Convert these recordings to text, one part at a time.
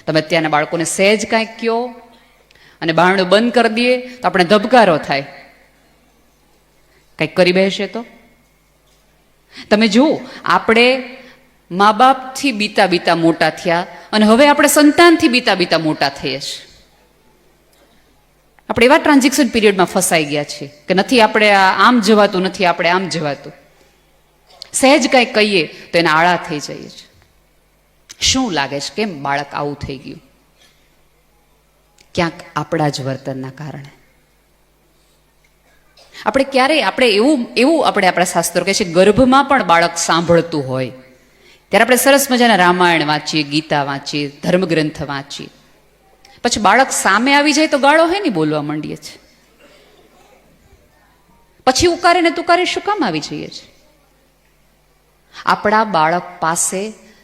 તમે અત્યારના બાળકોને સહેજ કાંઈક કહો અને બારણું બંધ કરી દઈએ તો આપણે ધબકારો થાય. કંઈક કરી બેસે તો તમે જુઓ, આપણે મા બાપથી બીતા બીતા મોટા થયા અને હવે આપણે સંતાનથી બીતા બીતા મોટા થઈએ છીએ. આપણે એવા ટ્રાન્ઝેક્શન પીરિયડમાં ફસાઈ ગયા છીએ કે નથી આપણે આમ જવાતું, નથી આપણે આમ જવાતું. સહેજ કાંઈક કહીએ તો એના આળા થઈ જઈએ છીએ. શું લાગે છે કેમ બાળક આવું થઈ ગયું? ક્યાંક આપણા જ વર્તનના કારણે. આપણે ક્યારેય આપણે એવું આપણે આપણા શાસ્ત્રો કહે છે, ગર્ભમાં પણ બાળક સાંભળતું હોય ત્યારે આપણે સરસ મજાના રામાયણ વાંચીએ, ગીતા વાંચીએ, ધર્મગ્રંથ વાંચીએ. પછી બાળક સામે આવી જાય તો ગાળો હે નહીં બોલવા માંડીએ છીએ. પછી ઉકારે ને તુકારે શું કામ આવી જઈએ છીએ? આપણા બાળક પાસે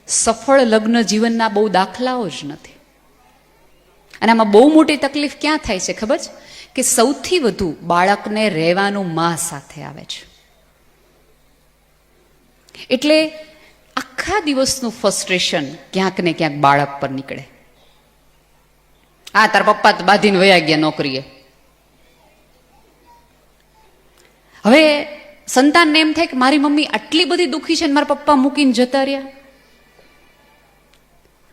સફળ લગ્ન જીવનના બહુ દાખલાઓ જ નથી. અને આમાં બહુ મોટી તકલીફ ક્યાં થાય છે ખબર છે? કે સૌથી વધુ બાળકને રહેવાનું મા સાથે આવે છે. એટલે આખા દિવસનું ફ્રસ્ટ્રેશન ક્યાંક ને ક્યાંક બાળક પર નીકળે. તાર પપ્પા તો બાંધીને વયા ગયા નોકરીએ. હવે સંતાનને એમ થાય કે મારી મમ્મી આટલી બધી દુઃખી છે ને મારા પપ્પા મૂકીને જતા રહ્યા.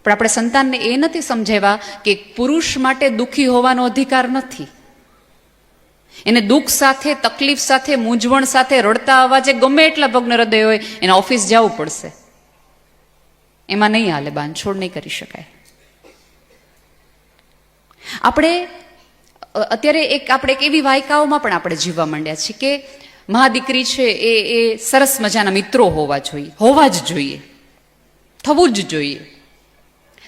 પણ આપણે સંતાનને એ નથી સમજાવ્યા કે પુરુષ માટે દુઃખી હોવાનો અધિકાર નથી. એને દુઃખ સાથે, તકલીફ સાથે, મૂંઝવણ સાથે, રડતા અવાજે ગમે એટલા ભગ્ન હૃદય હોય એને ઓફિસ જવું પડશે. એમાં નહીં હાલે, બાંધછોડ નહીં કરી શકાય. આપણે અત્યારે આપણે એક એવી વાયકાઓમાં પણ આપણે જીવવા માંડ્યા છીએ કે મા દીકરી છે એ સરસ મજાના મિત્રો હોવા જ જોઈએ, થવું જ જોઈએ.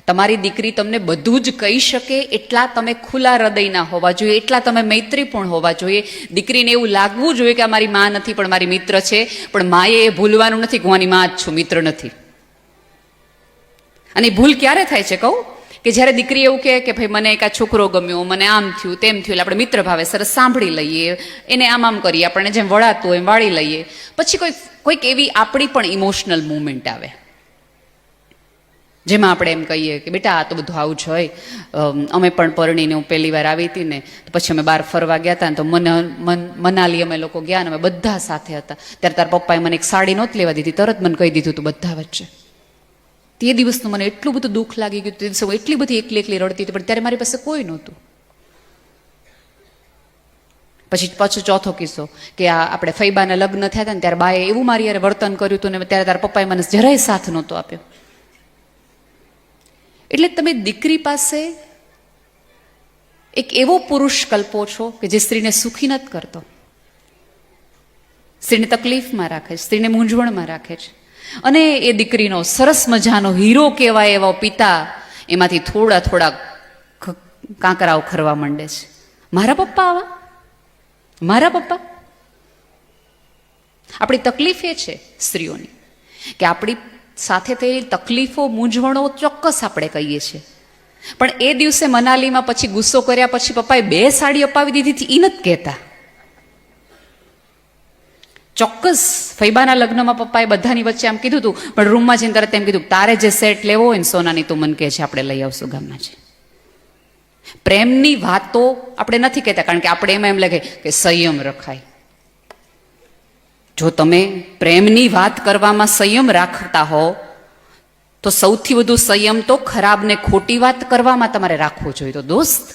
તમારી દીકરી તમને બધું જ કહી શકે એટલા તમે ખુલ્લા હૃદયના હોવા જોઈએ, એટલા તમે મૈત્રીપૂર્ણ હોવા જોઈએ. દીકરીને એવું લાગવું જોઈએ કે આ મારી મા નથી પણ મારી મિત્ર છે. પણ માએ એ ભૂલવાનું નથી કે હું આની મા જ છું, મિત્ર નથી. અને ભૂલ ક્યારે થાય છે કહું? કે જ્યારે દીકરી એવું કહે કે ભાઈ મને એક આ છોકરો ગમ્યો, મને આમ થયું તેમ થયું, એટલે આપણે મિત્ર ભાવે સરસ સાંભળી લઈએ, એને આમ કરીએ, આપણને જેમ વળાતું હોય એમ વાળી લઈએ. પછી કોઈક એવી આપણી પણ ઇમોશનલ મુવમેન્ટ આવે જેમાં આપણે એમ કહીએ કે બેટા આ તો બધું આવું જ હોય. અમે પણ પરણીને હું પહેલી વાર આવી હતી ને તો પછી અમે બહાર ફરવા ગયા હતા ને તો મનાલી અમે લોકો ગયા ને અમે બધા સાથે હતા. ત્યારે તારા પપ્પાએ મને એક સાડી નહોતી લેવા દીધી, તરત મને કહી દીધું તું બધા વચ્ચે. તે દિવસનું મને એટલું બધું દુઃખ લાગી ગયું. તે દિવસે હું એટલી બધી એકલી રડતી હતી પણ ત્યારે મારી પાસે કોઈ નહોતું. પછી પાછો ચોથો કિસ્સો કે આપણે ફૈબાના લગ્ન થયા હતા ને ત્યારે બાએ એવું મારી યાર વર્તન કર્યું હતું ને ત્યારે તારા પપ્પાએ મને જરાય સાથ નહોતો આપ્યો. એટલે તમે દીકરી પાસે એક એવો પુરુષ કલ્પો છો કે જે સ્ત્રીને સુખી નથી કરતો, સ્ત્રીને તકલીફમાં રાખે છે, સ્ત્રીને મૂંઝવણમાં રાખે છે. અને એ દીકરીનો સરસ મજાનો હીરો કહેવાય એવો પિતા એમાંથી થોડા થોડા કાંકરાઓ ખરવા માંડે છે. મારા પપ્પા આવા, મારા પપ્પા. આપણી તકલીફ એ છે સ્ત્રીઓની કે આપણી સાથે થયેલી તકલીફો, મૂંઝવણો ચોક્કસ આપણે કહીએ છીએ. પણ એ દિવસે મનાલીમાં પછી ગુસ્સો કર્યા પછી પપ્પાએ 2 સાડી અપાવી દીધી હતી એ નથી કહેતા. ચોક્કસ ફૈબાના લગ્નમાં પપ્પાએ બધાની વચ્ચે આમ કીધું હતું, પણ રૂમમાં જઈને તરત એમ કીધું તારે જે સેટ લેવો હોય ને સોનાની તું મને કહે છે, આપણે લઈ આવશું ગામમાં છે. પ્રેમની વાતો આપણે નથી કહેતા કારણ કે આપણે એમાં એમ લાગે કે સંયમ રખાય. જો તમે પ્રેમની વાત કરવામાં સંયમ રાખતા હો તો સૌથી વધુ સંયમ તો ખરાબ ને ખોટી વાત કરવામાં તમારે રાખવો જોઈએ. તો દોસ્ત